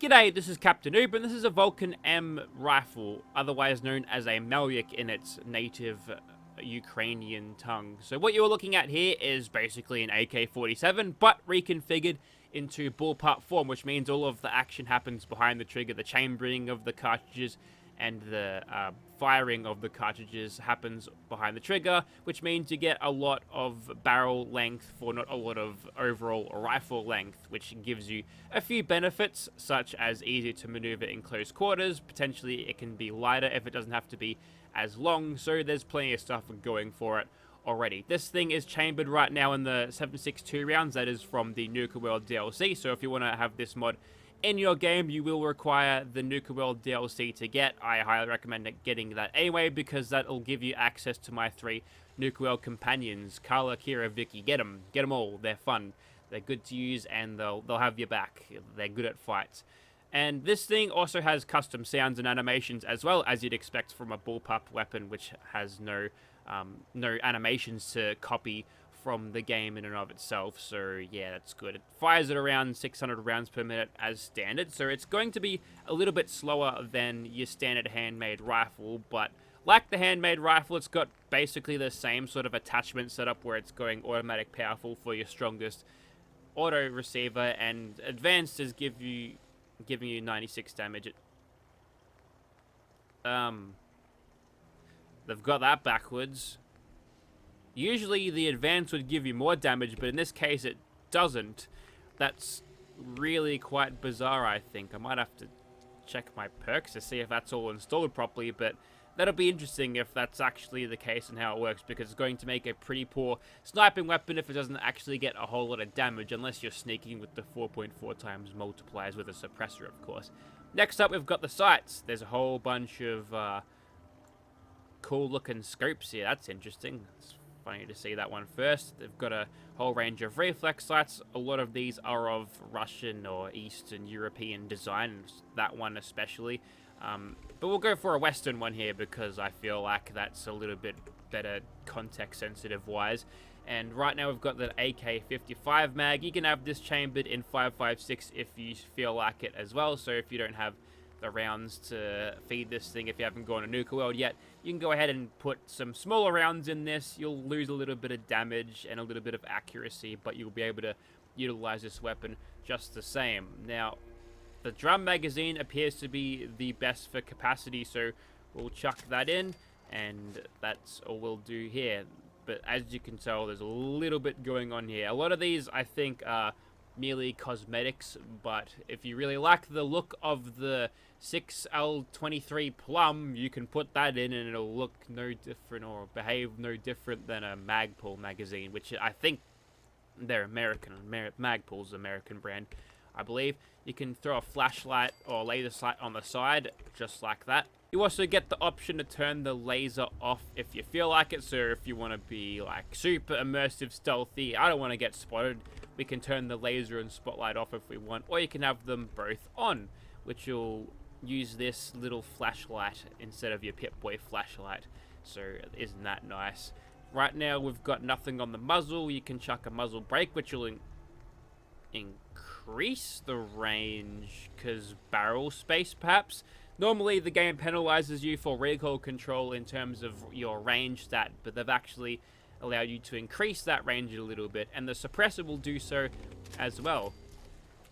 G'day, this is Captainoob, and this is a Vulkan-M rifle, otherwise known as a Malyuk in its native Ukrainian tongue. So what you're looking at here is basically an AK-47, but reconfigured into bullpup form, which means all of the action happens behind the trigger. The chambering of the cartridges and the firing of the cartridges happens behind the trigger, which means you get a lot of barrel length for not a lot of overall rifle length, which gives you a few benefits, such as easier to maneuver in close quarters. Potentially it can be lighter if it doesn't have to be as long, so there's plenty of stuff going for it already. This thing is chambered right now in the 7.62 rounds. That is from the Nuka World DLC, so if you want to have this mod in your game, you will require the Nuka World DLC to get. I highly recommend getting that anyway, because that'll give you access to my 3 Nuka World companions. Carla, Kira, Vicky, get them all. They're fun, they're good to use, and they'll have your back. They're good at fights. And this thing also has custom sounds and animations, as well as you'd expect from a bullpup weapon, which has no animations to copy from the game in and of itself. So yeah, that's good. It fires at around 600 rounds per minute as standard, so it's going to be a little bit slower than your standard handmade rifle, but like the handmade rifle, it's got basically the same sort of attachment setup where it's going automatic powerful for your strongest auto receiver, and advanced is giving you 96 damage. They've got that backwards. Usually the advance would give you more damage, but in this case it doesn't. That's really quite bizarre, I think. I might have to check my perks to see if that's all installed properly, but that'll be interesting if that's actually the case and how it works, because it's going to make a pretty poor sniping weapon if it doesn't actually get a whole lot of damage, unless you're sneaking with the 4.4 times multipliers with a suppressor, of course. Next up, we've got the sights. There's a whole bunch of cool looking scopes here. That's interesting. It's funny to see that one first. They've got a whole range of reflex sights. A lot of these are of Russian or Eastern European design, that one especially. But we'll go for a Western one here because I feel like that's a little bit better context sensitive wise. And right now we've got the AK-55 mag. You can have this chambered in 5.56 if you feel like it as well. So if you don't have the rounds to feed this thing, if you haven't gone to Nuka World yet, you can go ahead and put some smaller rounds in this. You'll lose a little bit of damage and a little bit of accuracy, but you'll be able to utilize this weapon just the same. Now, the drum magazine appears to be the best for capacity, so we'll chuck that in, and that's all we'll do here. But as you can tell, there's a little bit going on here. A lot of these, I think, are merely cosmetics, but if you really like the look of the 6L23 Plum, you can put that in and it'll look no different or behave no different than a Magpul magazine, which I think they're American. Magpul's an American brand, I believe. You can throw a flashlight or laser sight on the side, just like that. You also get the option to turn the laser off if you feel like it, so if you want to be like super immersive, stealthy, I don't want to get spotted, we can turn the laser and spotlight off if we want, or you can have them both on, which will use this little flashlight instead of your Pip-Boy flashlight. So isn't that nice? Right now we've got nothing on the muzzle. You can chuck a muzzle brake, which will increase the range, because barrel space perhaps. Normally the game penalizes you for recoil control in terms of your range stat, but they've actually allowed you to increase that range a little bit, and the suppressor will do so as well.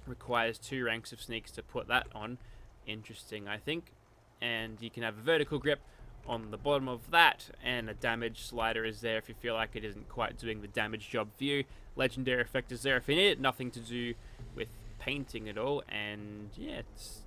Requires 2 ranks of sneaks to put that on. Interesting, I think. And you can have a vertical grip on the bottom of that, and a damage slider is there if you feel like it isn't quite doing the damage job for you. Legendary effect is there if you need it. Nothing to do with painting at all, and yeah, it's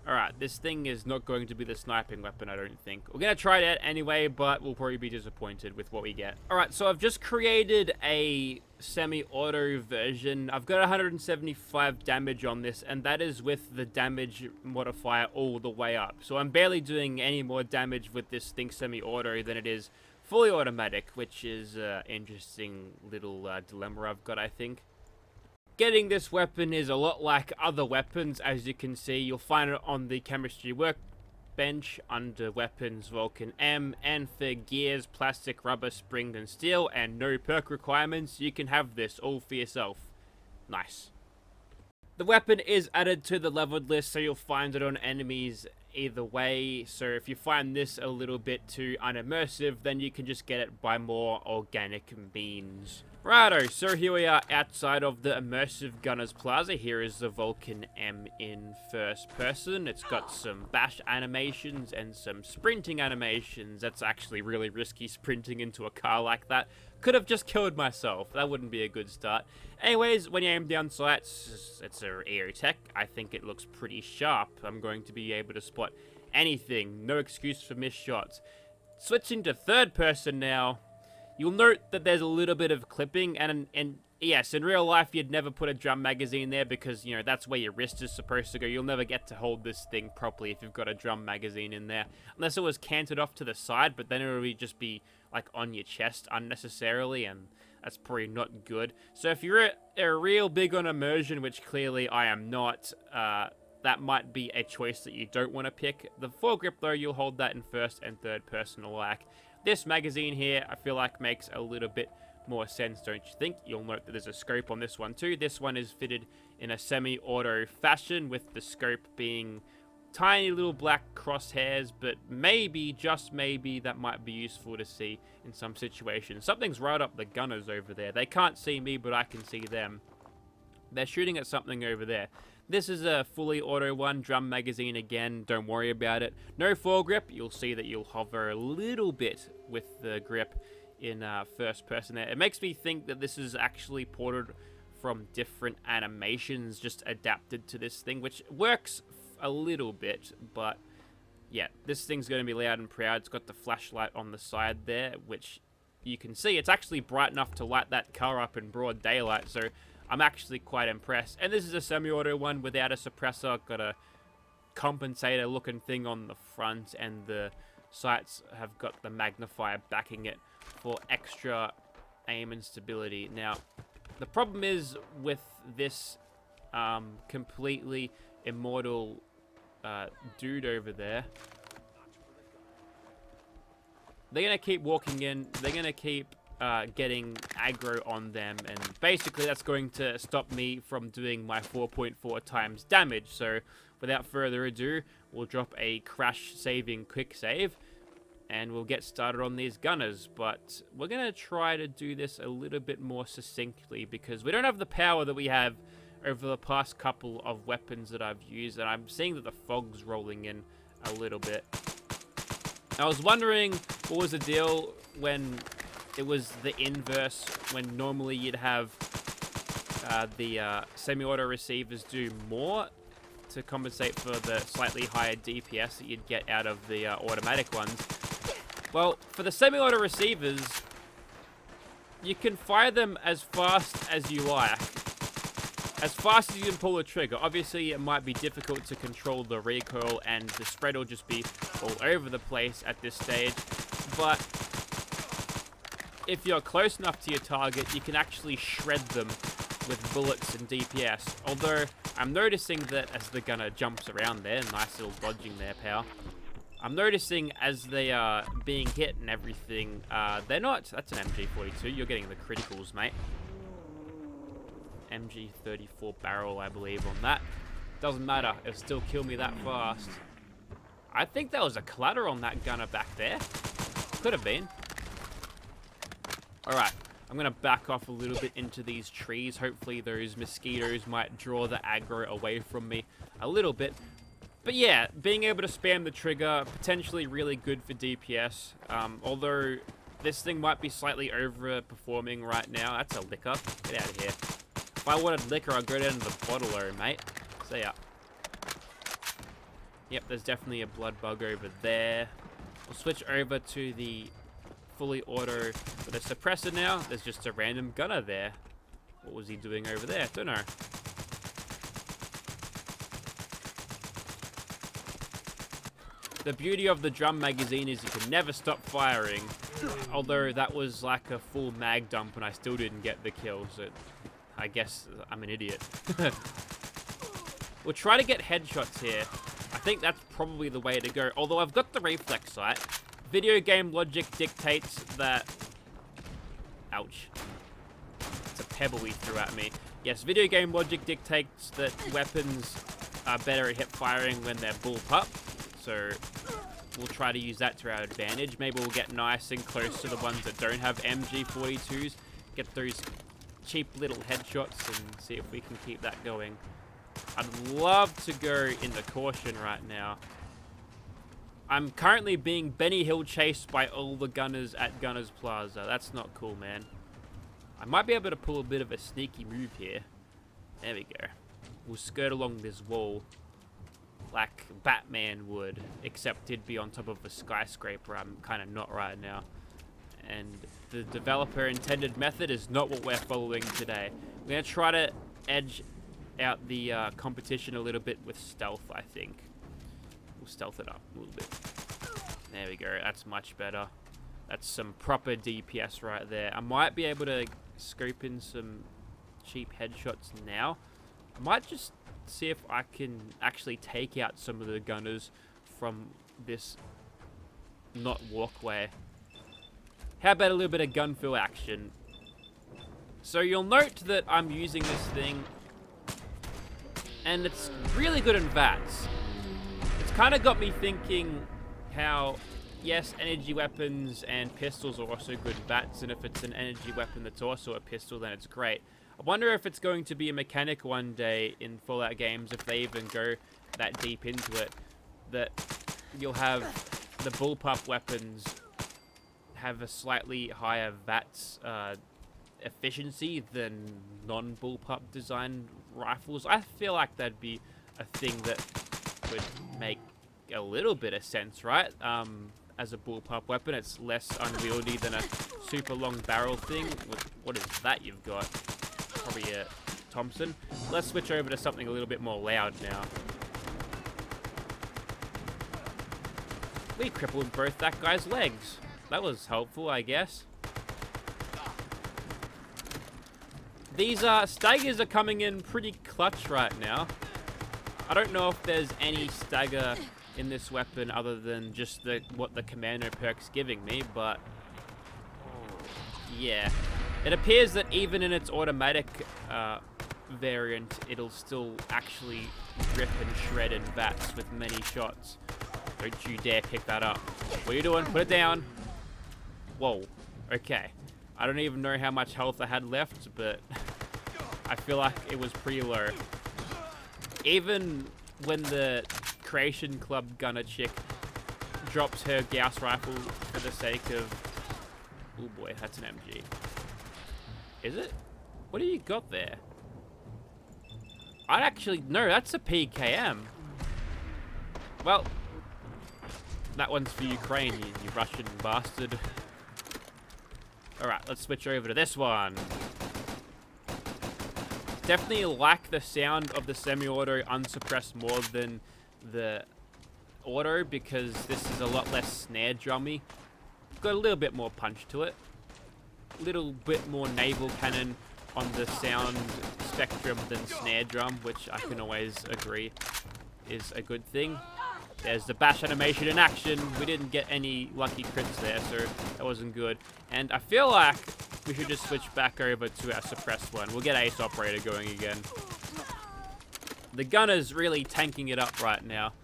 alright. This thing is not going to be the sniping weapon, I don't think. We're going to try it out anyway, but we'll probably be disappointed with what we get. Alright, so I've just created a semi-auto version. I've got 175 damage on this, and that is with the damage modifier all the way up. So I'm barely doing any more damage with this thing semi-auto than it is fully automatic, which is an interesting little dilemma I've got, I think. Getting this weapon is a lot like other weapons. As you can see, you'll find it on the chemistry workbench under weapons Vulkan-M, and for gears, plastic, rubber, spring and steel, and no perk requirements, you can have this all for yourself. Nice. The weapon is added to the leveled list, so you'll find it on enemies either way. So if you find this a little bit too unimmersive, then you can just get it by more organic means. Righto, so here we are outside of the Immersive Gunners Plaza. Here is the Vulkan-M in first person. It's got some bash animations and some sprinting animations. That's actually really risky, sprinting into a car like that. Could have just killed myself. That wouldn't be a good start. Anyways, when you aim down sights, it's a EO tech. I think it looks pretty sharp. I'm going to be able to spot anything. No excuse for missed shots. Switching to third person now. You'll note that there's a little bit of clipping, and yes, in real life, you'd never put a drum magazine there because, you know, that's where your wrist is supposed to go. You'll never get to hold this thing properly if you've got a drum magazine in there. Unless it was canted off to the side, but then it would just be, like, on your chest unnecessarily, and that's probably not good. So if you're real big on immersion, which clearly I am not, that might be a choice that you don't want to pick. The foregrip, though, you'll hold that in first and third person alike. This magazine here, I feel like makes a little bit more sense, don't you think? You'll note that there's a scope on this one too. This one is fitted in a semi-auto fashion, with the scope being tiny little black crosshairs, but maybe, just maybe, that might be useful to see in some situations. Something's right up the gunners over there. They can't see me, but I can see them. They're shooting at something over there. This is a fully auto one, drum magazine again, don't worry about it. No foregrip, you'll see that you'll hover a little bit with the grip in first person there. It makes me think that this is actually ported from different animations, just adapted to this thing, which works a little bit, but yeah, this thing's going to be loud and proud. It's got the flashlight on the side there, which you can see. It's actually bright enough to light that car up in broad daylight, so I'm actually quite impressed. And this is a semi-auto one without a suppressor. Got a compensator looking thing on the front, and the sights have got the magnifier backing it for extra aim and stability. Now, the problem is with this completely immortal dude over there. They're going to keep walking in. They're going to keep getting aggro on them, and basically that's going to stop me from doing my 4.4 times damage. So without further ado, we'll drop a crash saving quick save and we'll get started on these gunners. But we're going to try to do this a little bit more succinctly because we don't have the power that we have over the past couple of weapons that I've used, and I'm seeing that the fog's rolling in a little bit. I was wondering what was the deal when it was the inverse, when normally you'd have the semi-auto receivers do more to compensate for the slightly higher DPS that you'd get out of the automatic ones. Well, for the semi-auto receivers, you can fire them as fast as you like. As fast as you can pull the trigger. Obviously, it might be difficult to control the recoil, and the spread will just be all over the place at this stage. But if you're close enough to your target, you can actually shred them with bullets and DPS. Although, I'm noticing that as the gunner jumps around there, nice little dodging there, pal. I'm noticing as they are being hit and everything, they're not... That's an MG42. You're getting the criticals, mate. MG34 barrel, I believe, on that. Doesn't matter. It'll still kill me that fast. I think there was a clatter on that gunner back there. Could have been. Alright. I'm going to back off a little bit into these trees. Hopefully those mosquitoes might draw the aggro away from me a little bit. But yeah, being able to spam the trigger, potentially really good for DPS. Although this thing might be slightly overperforming right now. That's a liquor. Get out of here. If I wanted liquor, I'd go down to the bottle-o, mate. See ya. Yep, there's definitely a blood bug over there. We'll switch over to the fully auto with a suppressor now. There's just a random gunner there. What was he doing over there? Don't know. The beauty of the drum magazine is you can never stop firing. Although that was like a full mag dump and I still didn't get the kill, so I guess I'm an idiot. We'll try to get headshots here. I think that's probably the way to go. Although I've got the reflex sight. Video game logic dictates that... Ouch. It's a pebble he threw at me. Yes, video game logic dictates that weapons are better at hip firing when they're bullpup, so we'll try to use that to our advantage. Maybe we'll get nice and close to the ones that don't have MG42s, get those cheap little headshots and see if we can keep that going. I'd love to go in the caution right now. I'm currently being Benny Hill chased by all the gunners at Gunners Plaza. That's not cool, man. I might be able to pull a bit of a sneaky move here. There we go. We'll skirt along this wall like Batman would, except he'd be on top of a skyscraper. I'm kind of not right now. And the developer intended method is not what we're following today. We're going to try to edge out the competition a little bit with stealth, I think. We'll stealth it up a little bit. There we go. That's much better. That's some proper DPS right there. I might be able to scope in some cheap headshots now. I might just see if I can actually take out some of the gunners from this not walkway. How about a little bit of gunfill action? So you'll note that I'm using this thing and it's really good in VATS. It's kind of got me thinking how, yes, energy weapons and pistols are also good VATS, and if it's an energy weapon that's also a pistol, then it's great. I wonder if it's going to be a mechanic one day in Fallout games, if they even go that deep into it, that you'll have the bullpup weapons have a slightly higher VATS efficiency than non-bullpup designed rifles. I feel like that'd be a thing that would make a little bit of sense, right? As a bullpup weapon, it's less unwieldy than a super long barrel thing. What is that you've got? Probably a Thompson. Let's switch over to something a little bit more loud now. We crippled both that guy's legs. That was helpful, I guess. These staggers are coming in pretty clutch right now. I don't know if there's any stagger in this weapon other than just what the commando perk's giving me, but yeah. It appears that even in its automatic variant, it'll still actually rip and shred in VATS with many shots. Don't you dare pick that up. What are you doing? Put it down. Whoa. Okay. I don't even know how much health I had left, but I feel like it was pretty low. Even when the Creation Club gunner chick drops her Gauss rifle for the sake of... Oh boy, that's an MG. Is it? What do you got there? I'd actually... No, that's a PKM. Well, that one's for Ukraine, you Russian bastard. Alright, let's switch over to this one. Definitely like the sound of the semi-auto unsuppressed more than the auto, because this is a lot less snare drummy. Got a little bit more punch to it. Little bit more naval cannon on the sound spectrum than snare drum, which I can always agree is a good thing. There's the bash animation in action. We didn't get any lucky crits there, so that wasn't good. And I feel like we should just switch back over to our suppressed one. We'll get Ace Operator going again. The gunner's really tanking it up right now.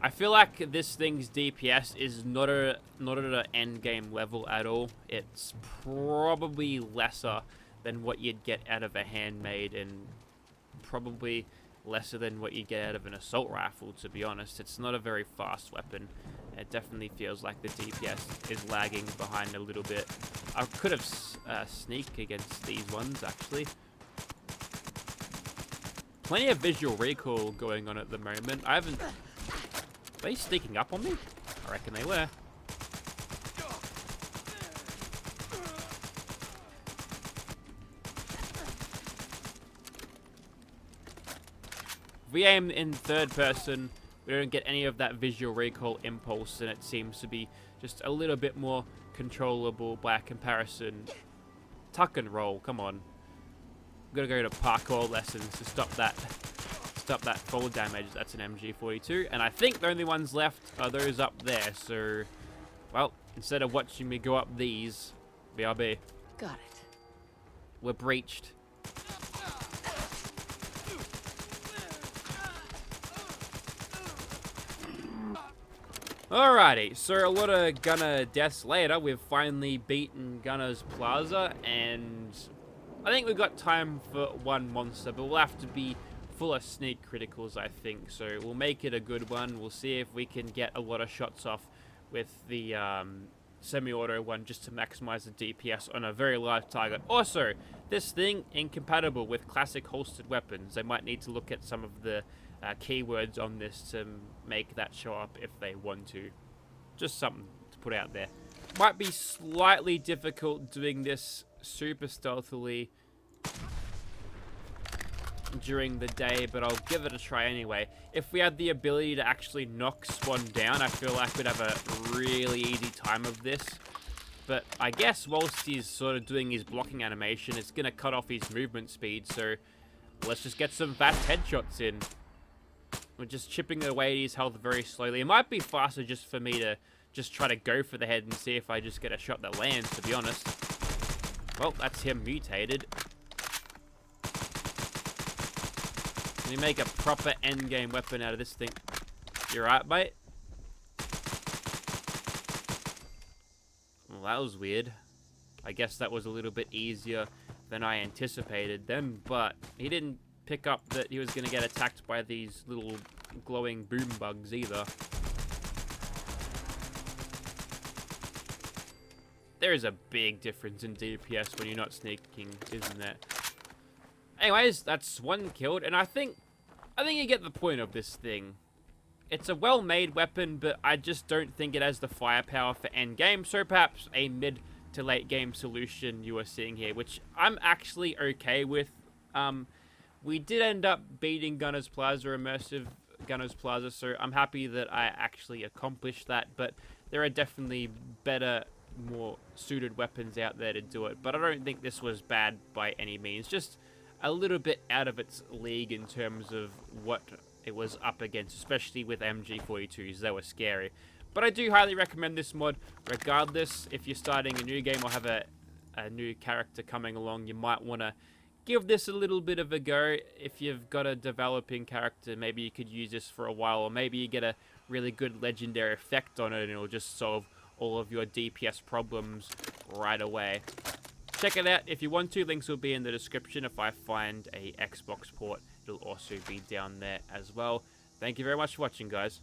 I feel like this thing's DPS is not at an end game level at all. It's probably lesser than what you'd get out of a handmade, and probably lesser than what you get out of an assault rifle, to be honest. It's not a very fast weapon. It definitely feels like the DPS is lagging behind a little bit. I could have sneak against these ones, actually. Plenty of visual recoil going on at the moment. I haven't... Are they sneaking up on me? I reckon they were. If we aim in third person, we don't get any of that visual recoil impulse, and it seems to be just a little bit more controllable by comparison. Tuck and roll, come on. We've got to go to parkour lessons to stop that fall damage. That's an MG42, and I think the only ones left are those up there. So, well, instead of watching me go up these, BRB. Got it. We're breached. Alrighty, so a lot of Gunner deaths later, we've finally beaten Gunner's Plaza, and I think we've got time for one monster, but we'll have to be full of sneak criticals, I think. So we'll make it a good one. We'll see if we can get a lot of shots off with the semi-auto one just to maximize the DPS on a very large target. Also, this thing incompatible with classic holstered weapons. They might need to look at some of the keywords on this to make that show up if they want to. Just something to put out there. Might be slightly difficult doing this super stealthily during the day, but I'll give it a try anyway. If we had the ability to actually knock Spawn down, I feel like we'd have a really easy time of this. But I guess whilst he's sort of doing his blocking animation, it's going to cut off his movement speed, so let's just get some fast headshots in. We're just chipping away at his health very slowly. It might be faster just for me to just try to go for the head and see if I just get a shot that lands, to be honest. Well, that's him mutated. Let me make a proper endgame weapon out of this thing. You right, mate? Well, that was weird. I guess that was a little bit easier than I anticipated then, but he didn't pick up that he was going to get attacked by these little glowing boom bugs either. There is a big difference in DPS when you're not sneaking, isn't there? Anyways, that's one killed, and I think you get the point of this thing. It's a well-made weapon, but I just don't think it has the firepower for endgame, so perhaps a mid to late game solution you are seeing here, which I'm actually okay with. We did end up beating Gunner's Plaza, immersive Gunner's Plaza, so I'm happy that I actually accomplished that, but there are definitely better, more suited weapons out there to do it, but I don't think this was bad by any means. Just a little bit out of its league in terms of what it was up against, especially with MG42s. They were scary. But I do highly recommend this mod regardless. If you're starting a new game or have a new character coming along, you might want to give this a little bit of a go. If you've got a developing character, maybe you could use this for a while, or maybe you get a really good legendary effect on it and it'll just solve all of your DPS problems right away. Check it out if you want to. Links will be in the description. If I find a Xbox port, it'll also be down there as well. Thank you very much for watching, guys.